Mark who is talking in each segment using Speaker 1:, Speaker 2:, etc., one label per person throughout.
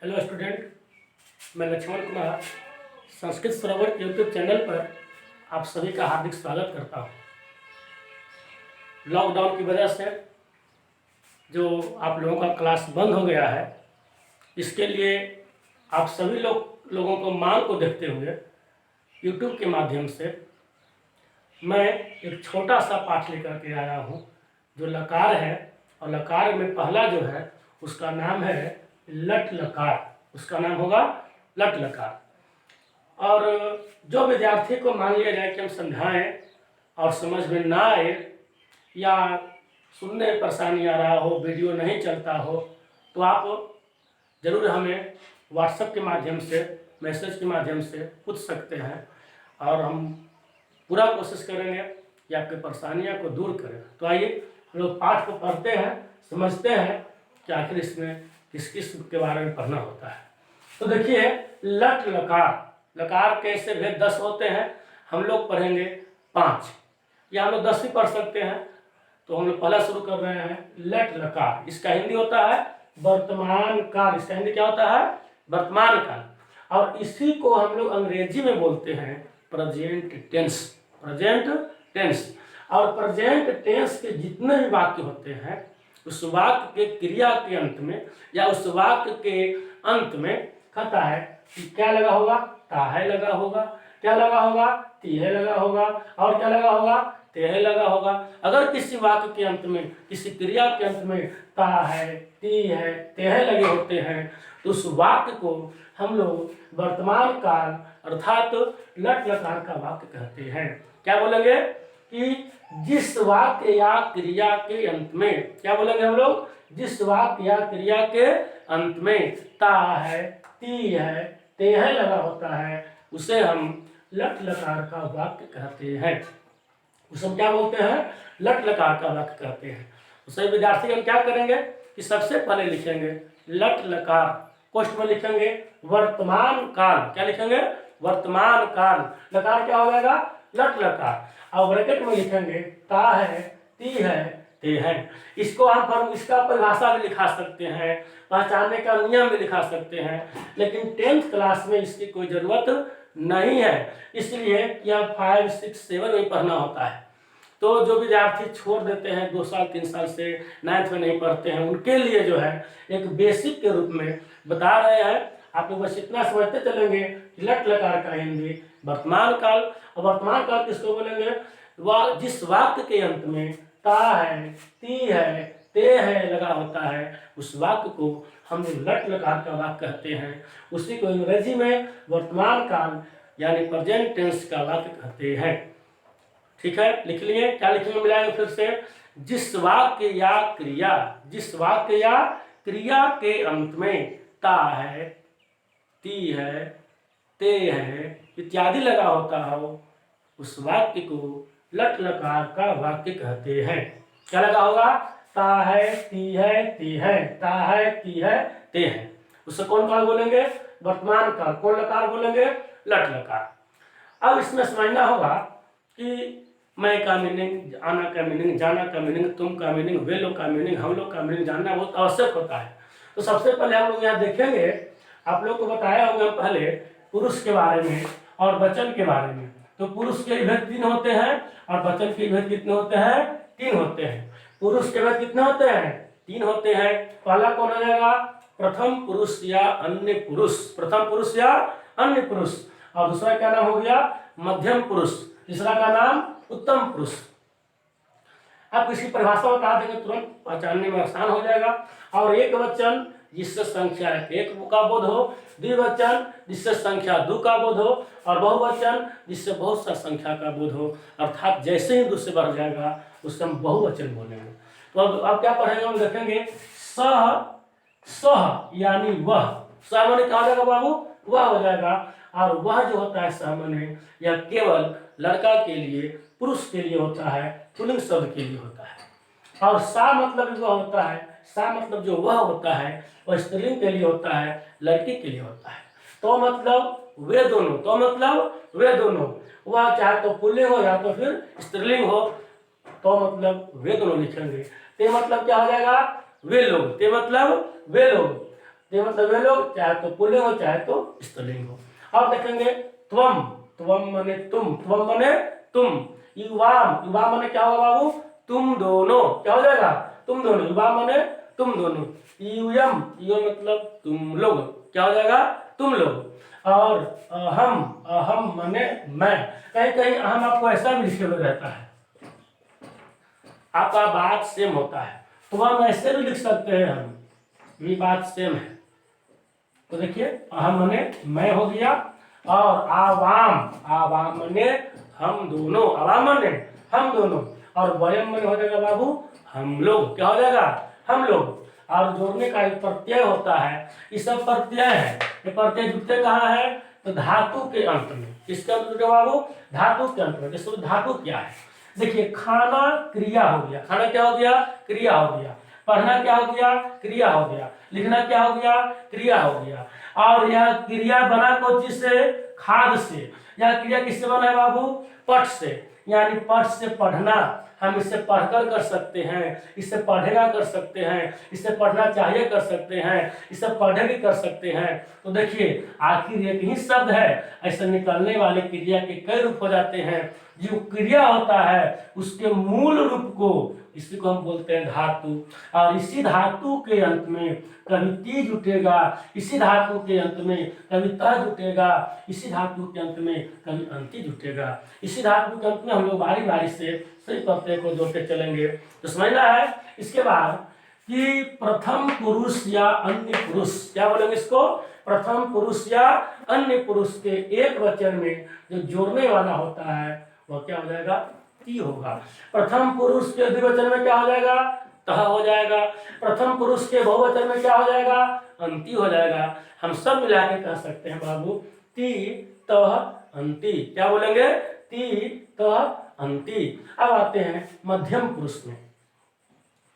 Speaker 1: Hello student, मैं लक्ष्मण कुमार संस्कृत सरोवर के YouTube channel पर आप सभी का हार्दिक स्वागत करता हूँ। लॉकडाउन की वजह से जो आप लोगों का क्लास बंद हो गया है, इसके लिए आप सभी लोगों को मांग को देखते हुए यूट्यूब के माध्यम से मैं एक छोटा सा पाठ लेकर के आया हूँ जो लकार है। और लकार में पहला जो है उसका नाम है लट लकार। उसका नाम होगा लट लकार। और जो विद्यार्थी को मान लिया जाए कि हम समझाएं और समझ में ना आए या सुनने में परेशानी आ रहा हो, वीडियो नहीं चलता हो, तो आप ज़रूर हमें व्हाट्सएप के माध्यम से, मैसेज के माध्यम से पूछ सकते हैं और हम पूरा कोशिश करेंगे कि आपकी परेशानियों को दूर करें। तो आइए हम लोग पाठ को पढ़ते हैं, समझते हैं कि आखिर इसमें किस किस के बारे में पढ़ना होता है। तो देखिए, लट लकार। लकार के ऐसे भेद 10 होते हैं, हम लोग पढ़ेंगे 5 या हम लोग 10 भी पढ़ सकते हैं। तो हम लोग पहला शुरू कर रहे हैं लट लकार। इसका हिंदी होता है वर्तमान काल। इसका हिंदी क्या होता है? वर्तमान काल। और इसी को हम लोग अंग्रेजी में बोलते हैं प्रेजेंट टेंस। Present tense. और प्रेजेंट टेंस के जितने भी वाक्य होते हैं, उस वाक्य के क्रिया के अंत में या उस वाक्य के अंत में कहता है कि क्या लगा होगा? ताहे लगा होगा। क्या लगा होगा? तीहे लगा होगा। और क्या लगा होगा? तेहे लगा होगा। अगर किसी वाक्य के अंत में, किसी क्रिया के अंत में ता है, ती है, तेहे लगे होते हैं, तो उस वाक्य को हम लोग वर्तमान काल अर्थात लट लकार का वाक्य कहते हैं। क्या बोलेंगे कि जिस वाक्य या क्रिया के अंत में, क्या बोलेंगे हम लोग? जिस वाक्य या क्रिया के अंत में ता है, ती है, तेह लगा होता है, उसे हम लट लकार का वाक्य कहते हैं। उसे हम क्या बोलते हैं? लट लकार का वाक्य कहते हैं। उसे विद्यार्थी हम क्या करेंगे कि सबसे पहले लिखेंगे लट लकार। कोष्ठ में लिखेंगे वर्तमान काल। क्या लिखेंगे? वर्तमान काल। लकार क्या हो जाएगा? लट लकार। और ब्रैकेट में लिखेंगे ता है, ती है, ते है। इसको हम इसका परिभाषा भी लिखा सकते हैं, पहचानने का नियम भी लिखा सकते हैं, लेकिन 10th क्लास में इसकी कोई ज़रूरत नहीं है, इसलिए यह 5, 6, 7 में पढ़ना होता है। तो जो विद्यार्थी छोड़ देते हैं 2 साल 3 साल से 9th में नहीं पढ़ते हैं, उनके लिए जो है एक बेसिक के रूप में बता रहे हैं। आप लोग बस इतना समझते चलेंगे कि लट लकार का हिंदी वर्तमान काल। और वर्तमान काल किसको बोलेंगे? जिस वाक्य के अंत में ता है, ती है, ते है लगा होता है, उस वाक्य को हम लट लकार का वाक्य कहते हैं। उसी को अंग्रेजी में वर्तमान काल यानी प्रेजेंट टेंस का वाक्य कहते हैं। ठीक है, लिख लिए? क्या लिखेंगे? मिलाएंगे फिर से। जिस वाक्य या क्रिया, जिस वाक्य या क्रिया के अंत में ता है, ती है, ते है इत्यादि लगा होता हो, उस वाक्य को लट लकार का वाक्य कहते हैं। क्या लगा होगा? ता है, ती है, ती है, ता है, ती है, ते है। उससे कौन काल बोलेंगे? वर्तमान काल। कौन लकार बोलेंगे? लट लकार। अब इसमें समझना होगा कि मैं का मीनिंग, आना का मीनिंग, जाना का मीनिंग, तुम का मीनिंग, वे लोग का मीनिंग, हम लोग का मीनिंग जानना बहुत आवश्यक होता है। तो सबसे पहले हम लोग यहाँ देखेंगे, आप लोग को बताया होगा पहले पुरुष के बारे में और वचन के बारे में। तो पुरुष के विभेद 3 होते हैं और वचन के विभेद कितने होते हैं? 3 होते हैं। पुरुष के विभेद कितने होते हैं? 3 होते हैं। पहला कौन हो जाएगा? प्रथम पुरुष या अन्य पुरुष। प्रथम पुरुष या अन्य पुरुष। और दूसरा क्या नाम हो गया? मध्यम पुरुष। तीसरा का नाम उत्तम पुरुष। आप इसकी परिभाषा बता देंगे, तुरंत पहचानने में आसान हो जाएगा। और एक वचन जिससे संख्या 1 का बोध हो, द्विवचन जिससे संख्या 2 का बोध हो, और बहुवचन जिससे बहुत सा संख्या का बोध हो। अर्थात जैसे ही 2 से बढ़ जाएगा उससे हम बहुवचन बोलेंगे। तो अब क्या पढ़ेंगे? हम देखेंगे सह, सह यानी वह। सह माने क्या हो जाएगा बाबू? वह हो जाएगा। और वह जो होता है सह माने यह केवल लड़का के लिए, पुरुष के लिए होता है, पुल्लिंग शब्द के लिए होता है। और सा मतलब वह होता है, सा मतलब जो वह होता है वह स्त्रीलिंग के लिए होता है, लड़की के लिए होता है। तो मतलब वे दोनों, तो मतलब वे दोनों, वह चाहे तो पुल्लिंग हो या तो फिर स्त्रीलिंग हो, तो मतलब वे दोनों लिखेंगे। ते मतलब क्या हो जाएगा? वे लोग। ते मतलब वे लोग। ते मतलब वे लोग, चाहे तो पुल्लिंग हो चाहे तो स्त्रीलिंग हो। अब देखेंगे त्वम, त्वम माने तुम, त्वम माने तुम। युवाम, युवा माने क्या होगा बाबू, तुम दोनों, क्या हो जाएगा, तुम दोनों, युवा माने तुम दोनों। यूयम, यो मतलब तुम लोग, क्या हो जाएगा, तुम लोग। और अहम, अहम माने मैं। कहीं कहीं अहम आपको ऐसा भी लिखे हुए रहता है, आपका बात सेम होता है, तो हम ऐसे भी लिख सकते हैं, हम ये बात सेम है। तो देखिए अहम माने मैं हो गया, और आवाम, आवाम माने हम दोनों, आवाम माने हम दोनों, और वयम माने हो जाएगा बाबू हम लोग, क्या हो जाएगा, हम लोग। और जोड़ने का एक प्रत्यय होता है, ये सब प्रत्यय है, ये प्रत्यय जुड़ते कहाँ है, तो धातु के अंत में। किसके अंत में बाबू, धातु के अंत में। जैसे धातु क्या है, देखिए खाना क्रिया हो गया, खाना क्या हो गया, क्रिया हो गया। पढ़ना क्या हो गया, क्रिया हो गया। लिखना क्या हो गया, क्रिया हो गया। और यह क्रिया बना कौन से, खाद से। यह क्रिया किससे बना है बाबू, पठ से, यानी पठ से पढ़ना। हम इससे पढ़कर कर सकते हैं, इससे पढ़ेगा कर सकते हैं, इससे पढ़ना चाहिए कर सकते हैं, इससे पढ़ेगी कर सकते हैं। तो देखिए आखिर एक ही शब्द है, ऐसे निकलने वाले क्रिया के कई रूप हो जाते हैं। जो क्रिया होता है उसके मूल रूप को, इसी को हम बोलते हैं धातु। और इसी धातु के अंत में कभी ती जुटेगा, इसी धातु के अंत में कभी त जुटेगा, इसी धातु के अंत में कभी अंति जुटेगा। इसी धातु के अंत में हम लोग बारी बारी से सही प्रत्यय को जोड़ते चलेंगे। तो समझना है। इसके बाद कि प्रथम पुरुष या अन्य पुरुष, क्या बोलेंगे इसको, प्रथम पुरुष या अन्य पुरुष के एक वचन में जो जोड़ने वाला होता है वह क्या हो जाएगा, ती होगा। प्रथम पुरुष के द्विवचन में क्या हो जाएगा, तह हो जाएगा। प्रथम पुरुष के बहुवचन में क्या हो जाएगा, अंति हो जाएगा। हम सब मिला के कह सकते हैं बाबू ती तह अंति, क्या बोलेंगे, ती तह अंति। अब आते हैं मध्यम पुरुष में।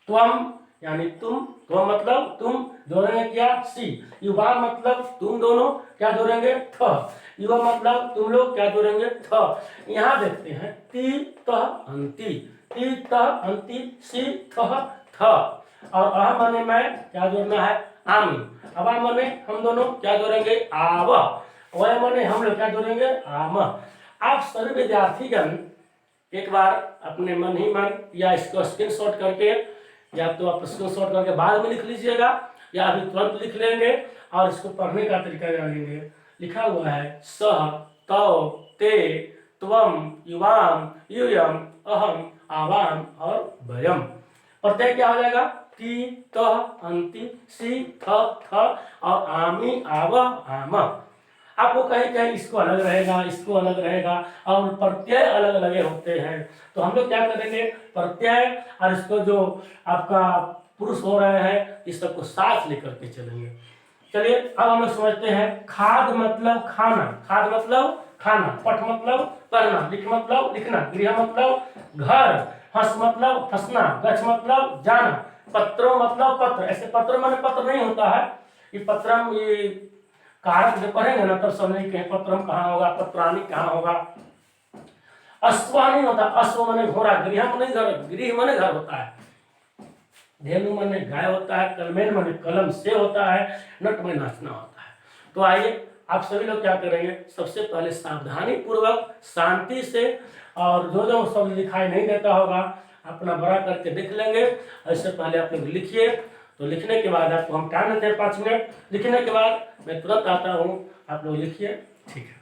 Speaker 1: त्वम यानी तुम, त्वम मतलब तुम, जोड़ेंगे क्या, सी। युवा मतलब तुम दोनों, क्या जोड़ेंगे, थ। युवा मतलब तुम लोग, क्या जोड़ेंगे, थ। यहाँ देखते हैं ती तह अंति, ती तह अंति, सी थह थ। और अह माने मैं, क्या जोड़ना है, आमी। अबा माने हम दोनों, क्या जोड़ेंगे, आव। वह माने हम लोग, क्या जोड़ेंगे, आम। आप सभी विद्यार्थीगण एक बार अपने मन ही मन या इसको स्क्रीनशॉट करके, या तो आप स्क्रीनशॉट करके बाद में लिख लीजिएगा, या अभी तुरंत लिख लेंगे और इसको पढ़ने का तरीका जानेंगे। लिखा हुआ है सह, तौ, ते, त्वम, युवाम, यूयम, अहम, आवाम और वयम। प्रत्यय क्या हो जाएगा, ती तह अंति, सी थ थ और आमी आव आम। आपको कहीं कहीं इसको अलग रहेगा, इसको अलग रहेगा, और प्रत्यय अलग अलग होते हैं। तो हम लोग क्या करेंगे, प्रत्यय और इसको जो आपका पुरुष हो रहे हैं इस सबको साथ लेकर के चलेंगे। चलिए अब हम लोग समझते हैं। खाद मतलब खाना, खाद मतलब खाना, पठ मतलब पढ़ना, लिख मतलब लिखना, गृह मतलब घर, हंस मतलब हंसना, गच्छ मतलब जाना, पत्रों मतलब पत्र। ऐसे पत्र माने पत्र नहीं होता है, ये पत्रम, ये कारक जब पढ़ेंगे ना तब समझेंगे कहीं पत्रम कहाँ होगा, पत्राणी कहाँ होगा। अश्व नहीं होता, अश्व माने घोड़ा, गृह माने घर, गृह माने घर होता है, धेनु माने गाय होता है, कलमेन माने कलम से होता है, नट में नाचना होता है। तो आइए आप सभी लोग क्या करेंगे, सबसे पहले सावधानी पूर्वक शांति से, और जो जो शब्द दिखाई नहीं देता होगा अपना बड़ा करके लिख लेंगे। इससे पहले आप लोग लिखिए। तो लिखने के बाद आपको हम टाइम देते हैं 5 मिनट। लिखने के बाद मैं तुरंत आता हूँ, आप लोग लिखिए, ठीक है।